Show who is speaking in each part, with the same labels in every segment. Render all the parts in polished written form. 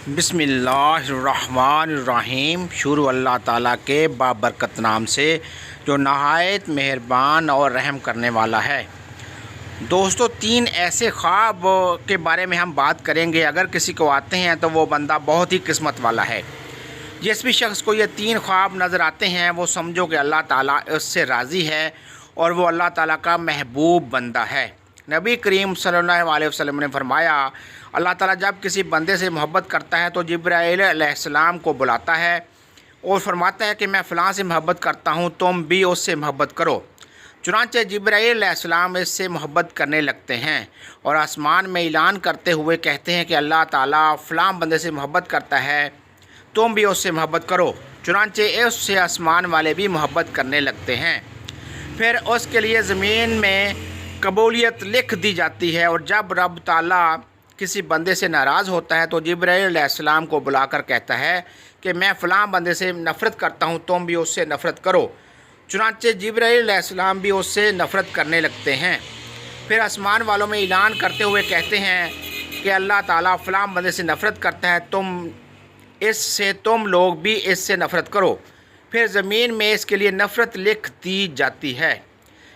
Speaker 1: बिस्मिल्लाहिर्रहमानिर्रहीम। शुरू अल्लाह ताला के बाबरकत नाम से जो नहायत मेहरबान और रहम करने वाला है। दोस्तों, 3 ऐसे ख्वाब के बारे में हम बात करेंगे। अगर किसी को आते हैं तो वो बंदा बहुत ही किस्मत वाला है। जिस भी शख्स को ये 3 ख्वाब नज़र आते हैं वो समझो कि अल्लाह ताला उससे राज़ी है और वो अल्लाह ताला का महबूब बंदा है। नबी करीम सल्लल्लाहु अलैहि वसल्लम ने फरमाया, अल्लाह ताला जब किसी बंदे से मोहब्बत करता है तो जिब्राईल अलैहिस्सलाम को बुलाता है और फरमाता है कि मैं फ़लाँ से मोहब्बत करता हूँ, तुम भी उससे मोहब्बत करो। चुनांचे जिब्राईल अलैहिस्सलाम इससे मोहब्बत करने लगते हैं और आसमान में ऐलान करते हुए कहते हैं कि अल्लाह ताला फ़लाँ बंदे से मोहब्बत करता है, तुम भी उससे मोहब्बत करो। चुनांचे उससे आसमान वाले भी मोहब्बत करने लगते हैं। फिर उसके लिए ज़मीन में कबूलियत लिख दी जाती है और जब रब ताला किसी बंदे से नाराज़ होता है तो जिब्राईल अलैहिस्सलाम को बुलाकर कहता है कि मैं फ़लाँ बंदे से नफ़रत करता हूँ, तुम भी उससे नफ़रत करो। चुनांचे जिब्राईल अलैहिस्सलाम भी उससे नफ़रत करने लगते हैं। फिर आसमान वालों में ऐलान करते हुए कहते हैं कि अल्लाह ताला फ़लाँ बंदे से नफ़रत करता है, तुम लोग भी इससे नफ़रत करो। फिर ज़मीन में इसके लिए नफ़रत लिख दी जाती है।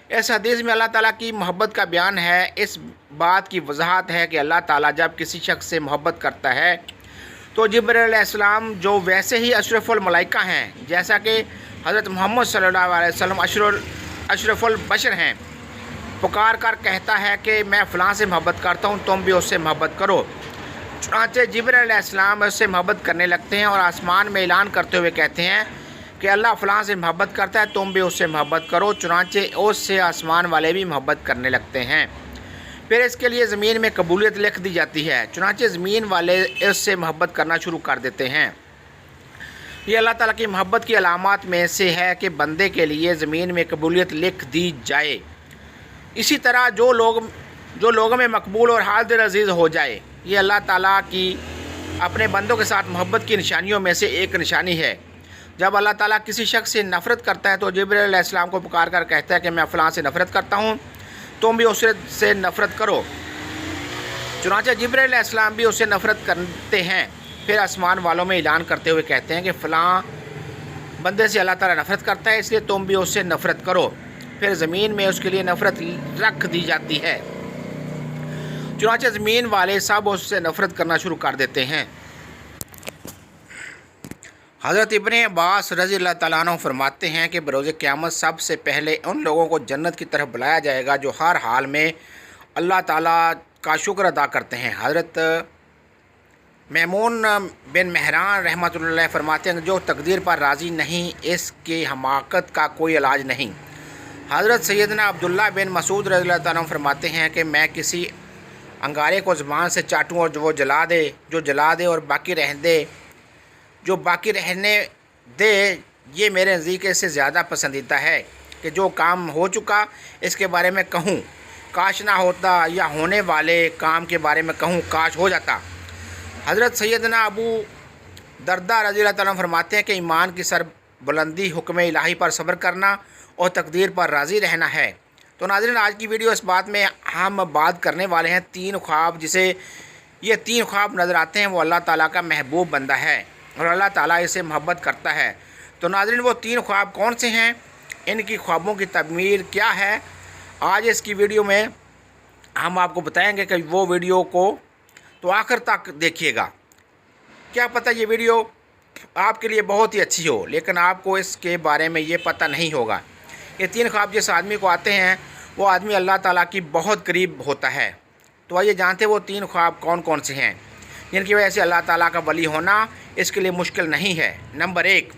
Speaker 1: इस हदीस में अल्लाह ताला की मोहब्बत का बयान है। इस बात की वजाहत है कि अल्लाह ताला जब किसी शख्स से मोहब्बत करता है तो जिब्राईल अलैहिस्सलाम जो वैसे ही अशरफुल मलाइका हैं, जैसा कि हज़रत मोहम्मद सल्लल्लाहु अलैहि वसल्लम अशरफुल बशर हैं, पुकार कर कहता है कि मैं फ़लाँ से मोहब्बत करता हूँ, तुम भी उससे मोहब्बत करो। चुनांचे जिब्राईल अलैहिस्सलाम उससे मोहब्बत करने लगते हैं और आसमान में ऐलान करते हुए कहते हैं कि अल्लाह फ़लाँ से मोहब्बत करता है, तुम भी उससे मोहब्बत करो। चुनांचे उससे आसमान वाले भी मोहब्बत करने लगते हैं। फिर इसके लिए ज़मीन में कबूलियत लिख दी जाती है। चुनांचे ज़मीन वाले उससे मोहब्बत करना शुरू कर देते हैं। ये अल्लाह ताला की मोहब्बत की अलामात में से है कि बंदे के लिए ज़मीन में कबूलियत लिख दी जाए। इसी तरह जो लोगों में मकबूल और हाज़िर अज़ीज़ हो जाए, ये अल्लाह ताला की अपने बंदों के साथ मोहब्बत की निशानियों में से एक निशानी है। जब अल्लाह ताला किसी शख्स से नफ़रत करता है तो जिब्राईल अलैहिस्सलाम को पुकार कर कहता है कि मैं फ़लाँ से नफ़रत करता हूँ, तुम भी उससे नफ़रत करो। चुनांचे जिब्राईल अलैहिस्सलाम भी उससे नफ़रत करते हैं। फिर आसमान वालों में ऐलान करते हुए कहते हैं कि फ़लाँ बंदे से अल्लाह ताला नफ़रत करता है, इसलिए तुम भी उससे नफ़रत करो। फिर ज़मीन में उसके लिए नफ़रत रख दी जाती है। चुनांचे ज़मीन वाले सब उससे नफ़रत करना शुरू कर देते हैं। हज़रत इब्ने अब्बास रज़ी अल्लाह ताला अन्हु फरमाते हैं कि बरोज़ क़यामत सबसे पहले उन लोगों को जन्नत की तरफ बुलाया जाएगा जो हर हाल में अल्लाह ताला का शुक्र अदा करते हैं। हज़रत मैमून बिन महरान रहमतुल्लाह अलैह फरमाते हैं जो तकदीर पर राज़ी नहीं, इसकी हमाकत का कोई इलाज नहीं। हज़रत सैयदना अब्दुल्लाह बिन मसूद रज़ी अल्लाह ताला अन्हु फरमाते हैं कि मैं किसी अंगारे को ज़ुबान से चाटूँ और वो जला दे और जो बाकी रहने दे, ये मेरे नज़दीक से ज़्यादा पसंदीदा है कि जो काम हो चुका इसके बारे में कहूँ काश ना होता, या होने वाले काम के बारे में कहूँ काश हो जाता। हज़रत सैयदना अबू दरदा रज़ी अल्लाह ताला फरमाते हैं कि ईमान की सरबुलंदी हुक्म इलाही पर सब्र करना और तकदीर पर राज़ी रहना है। तो नाज़रीन, आज की वीडियो इस बात में हम बात करने वाले हैं 3 ख्वाब, जिसे ये 3 ख्वाब नज़र आते हैं वो अल्लाह ताला का महबूब बंदा है और अल्लाह ताला इसे मोहब्बत करता है। तो नाज़रीन, वो 3 ख्वाब कौन से हैं, इनकी ख्वाबों की तमीर क्या है, आज इसकी वीडियो में हम आपको बताएंगे कि वो वीडियो को तो आखिर तक देखिएगा। क्या पता ये वीडियो आपके लिए बहुत ही अच्छी हो, लेकिन आपको इसके बारे में ये पता नहीं होगा। ये 3 ख्वाब जिस आदमी को आते हैं वो आदमी अल्लाह ताला की बहुत करीब होता है। तो आइए जानते हैं वो 3 ख्वाब कौन कौन से हैं जिनकी वजह से अल्लाह ताला का वली होना इसके लिए मुश्किल नहीं है। नंबर 1,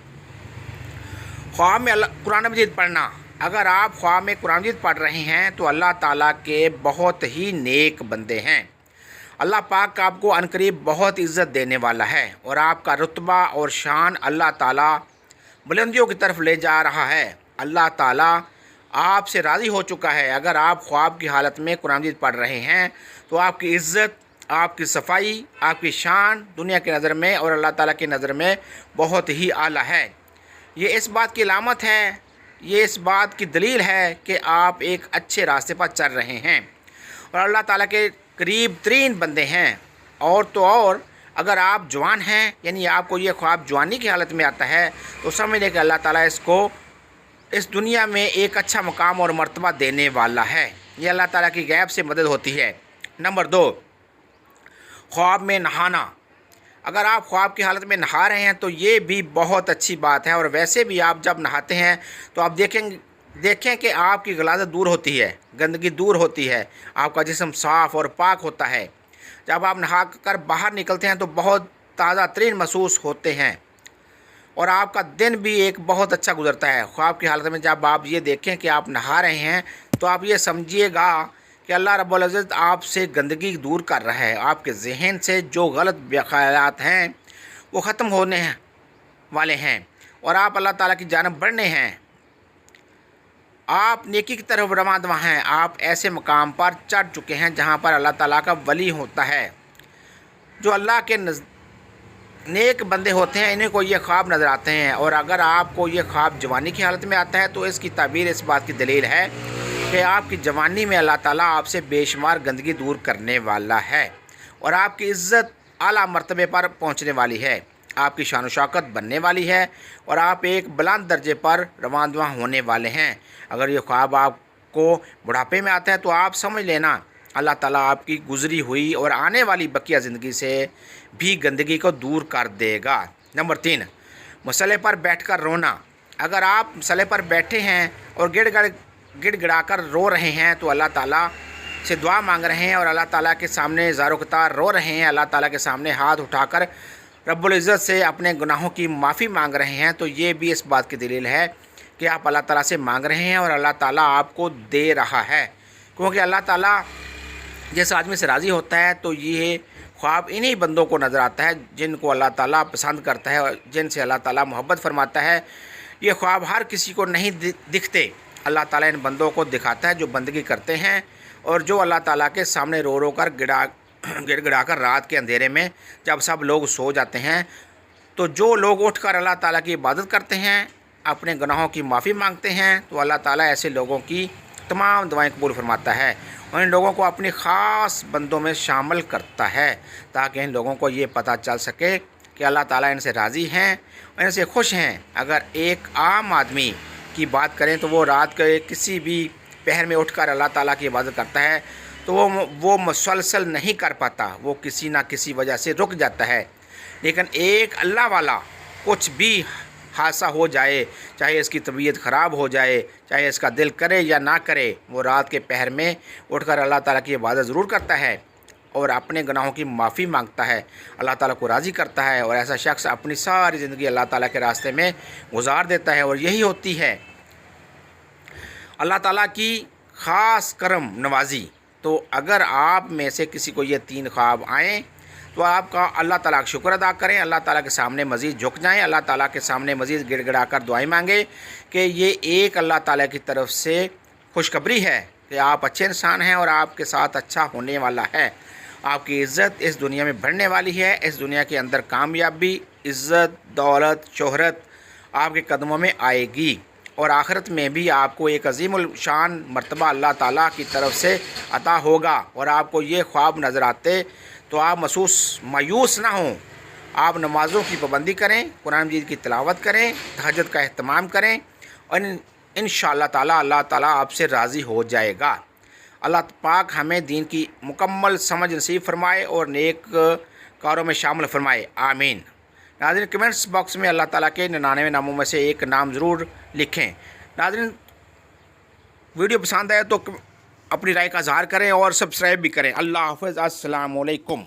Speaker 1: ख्वाब में कुरान मजीद पढ़ना। अगर आप ख्वाब में कुरान मजीद पढ़ रहे हैं तो अल्लाह ताला के बहुत ही नेक बंदे हैं। अल्लाह पाक आपको अनकरीब बहुत इज़्ज़त देने वाला है और आपका रुतबा और शान अल्लाह ताला बुलंदियों की तरफ ले जा रहा है। अल्लाह ताला आपसे राज़ी हो चुका है। अगर आप ख्वाब की हालत में कुरान मजीद पढ़ रहे हैं तो आपकी इज़्ज़त, आपकी सफाई, आपकी शान दुनिया की नज़र में और अल्लाह ताला की नज़र में बहुत ही आला है। ये इस बात की अलामत है, ये इस बात की दलील है कि आप एक अच्छे रास्ते पर चल रहे हैं और अल्लाह ताला के करीब तरीन बंदे हैं। और तो और اگر آپ جوان ہیں یعنی آپ کو یہ خواب جوانی کی حالت میں آتا ہے تو سمجھ لیں کہ اللہ تعالیٰ اس کو اس دنیا میں ایک اچھا مقام اور مرتبہ دینے والا ہے۔ یہ اللہ تعالیٰ کی غیب سے مدد ہوتی ہے۔ نمبر 2، خواب میں نہانا۔ اگر آپ خواب کی حالت میں نہا رہے ہیں تو یہ بھی بہت اچھی بات ہے، اور ویسے بھی آپ جب نہاتے ہیں تو آپ دیکھیں کہ آپ کی غلاظت دور ہوتی ہے، گندگی دور ہوتی ہے، آپ کا جسم صاف اور پاک ہوتا ہے۔ جب آپ نہا کر باہر نکلتے ہیں تو بہت تازہ ترین محسوس ہوتے ہیں، اور آپ کا دن بھی ایک بہت اچھا گزرتا ہے۔ خواب کی حالت میں جب آپ یہ دیکھیں کہ آپ نہا رہے ہیں تو آپ یہ سمجھیے گا کہ اللہ رب العزت آپ سے گندگی دور کر رہا ہے، آپ کے ذہن سے جو غلط خیالات ہیں وہ ختم ہونے والے ہیں، اور آپ اللہ تعالیٰ کی جانب بڑھنے ہیں، آپ نیکی کی طرف رواں ہیں، آپ ایسے مقام پر چڑھ چکے ہیں جہاں پر اللہ تعالیٰ کا ولی ہوتا ہے۔ جو اللہ کے نیک بندے ہوتے ہیں انہیں کو یہ خواب نظر آتے ہیں، اور اگر آپ کو یہ خواب جوانی کی حالت میں آتا ہے تو اس کی تعبیر اس بات کی دلیل ہے کہ آپ کی جوانی میں اللہ تعالیٰ آپ سے بے شمار گندگی دور کرنے والا ہے، اور آپ کی عزت اعلیٰ مرتبے پر پہنچنے والی ہے، آپ کی شان و شوکت بننے والی ہے، اور آپ ایک بلند درجے پر رواں ہونے والے ہیں۔ اگر یہ خواب آپ کو بڑھاپے میں آتا ہے تو آپ سمجھ لینا اللہ تعالیٰ آپ کی گزری ہوئی اور آنے والی بقیہ زندگی سے بھی گندگی کو دور کر دے گا۔ نمبر 3، مسئلے پر بیٹھ کر رونا۔ اگر آپ مسئلے پر بیٹھے ہیں اور گڑ گڑا کر رو رہے ہیں تو اللہ تعالیٰ سے دعا مانگ رہے ہیں، اور اللہ تعالیٰ کے سامنے زار و قطار رو رہے ہیں، اللہ تعالیٰ کے سامنے ہاتھ اٹھا کر رب العزت سے اپنے گناہوں کی معافی مانگ رہے ہیں، تو یہ بھی اس بات کی دلیل ہے کہ آپ اللہ تعالیٰ سے مانگ رہے ہیں اور اللہ تعالیٰ آپ کو دے رہا ہے، کیونکہ اللہ تعالیٰ جس آدمی سے راضی ہوتا ہے تو یہ خواب انہی بندوں کو نظر آتا ہے جن کو اللہ تعالیٰ پسند کرتا ہے اور جن سے اللہ تعالیٰ محبت فرماتا ہے۔ یہ خواب ہر کسی کو نہیں دکھتے، اللہ تعالیٰ ان بندوں کو دکھاتا ہے جو بندگی کرتے ہیں اور جو اللہ تعالیٰ کے سامنے رو رو کر گڑ گڑا کر رات کے اندھیرے میں جب سب لوگ سو جاتے ہیں تو جو لوگ اٹھ کر اللہ تعالیٰ کی عبادت کرتے ہیں، اپنے گناہوں کی معافی مانگتے ہیں، تو اللہ تعالیٰ ایسے لوگوں کی تمام دعائیں قبول فرماتا ہے اور ان لوگوں کو اپنی خاص بندوں میں شامل کرتا ہے، تاکہ ان لوگوں کو یہ پتہ چل سکے کہ اللہ تعالیٰ ان سے راضی ہیں اور ان سے خوش ہیں۔ اگر ایک عام آدمی کی بات کریں تو وہ رات کے کسی بھی پہر میں اٹھ کر اللہ تعالیٰ کی عبادت کرتا ہے تو وہ مسلسل نہیں کر پاتا، وہ کسی نہ کسی وجہ سے رک جاتا ہے، لیکن ایک اللہ والا کچھ بھی حادثہ ہو جائے، چاہے اس کی طبیعت خراب ہو جائے، چاہے اس کا دل کرے یا نہ کرے، وہ رات کے پہر میں اٹھ کر اللہ تعالیٰ کی عبادت ضرور کرتا ہے اور اپنے گناہوں کی معافی مانگتا ہے، اللہ تعالیٰ کو راضی کرتا ہے، اور ایسا شخص اپنی ساری زندگی اللہ تعالیٰ کے راستے میں گزار دیتا ہے، اور یہی ہوتی ہے اللہ تعالیٰ کی خاص کرم نوازی۔ تو اگر آپ میں سے کسی کو یہ 3 خواب آئیں تو آپ کا اللہ تعالیٰ کا شکر ادا کریں، اللہ تعالیٰ کے سامنے مزید جھک جائیں، اللہ تعالیٰ کے سامنے مزید گڑ گڑا کر دعائیں مانگیں کہ یہ ایک اللہ تعالیٰ کی طرف سے خوشخبری ہے کہ آپ اچھے انسان ہیں اور آپ کے ساتھ اچھا ہونے والا ہے، آپ کی عزت اس دنیا میں بڑھنے والی ہے، اس دنیا کے اندر کامیابی، عزت، دولت، شہرت آپ کے قدموں میں آئے گی، اور آخرت میں بھی آپ کو ایک عظیم الشان مرتبہ اللہ تعالیٰ کی طرف سے عطا ہوگا۔ اور آپ کو یہ خواب نظر آتے تو آپ مایوس نہ ہوں، آپ نمازوں کی پابندی کریں، قرآن مجید کی تلاوت کریں، تہجد کا اہتمام کریں، اور انشاءاللہ تعالیٰ اللہ تعالیٰ آپ سے راضی ہو جائے گا۔ اللہ پاک ہمیں دین کی مکمل سمجھ نصیب فرمائے اور نیک کاروں میں شامل فرمائے، آمین۔ ناظرین، کمنٹس باکس میں اللہ تعالیٰ کے 99 ناموں میں سے ایک نام ضرور لکھیں۔ ناظرین، ویڈیو پسند آئے تو اپنی رائے کا اظہار کریں اور سبسکرائب بھی کریں۔ اللہ حافظ، السلام علیکم۔